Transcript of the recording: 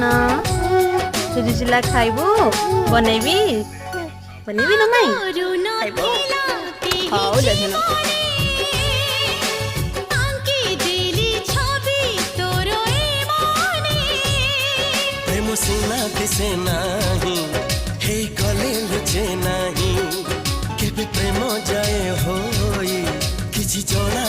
ना सुजी चिल्ला खाइबू बनेबी बनेबी ना माई खाइबू हाउ जधन प्रेम सीना दिसे नाही हे गले लुचे नाही केबे प्रेम जाए होई किछि जଣା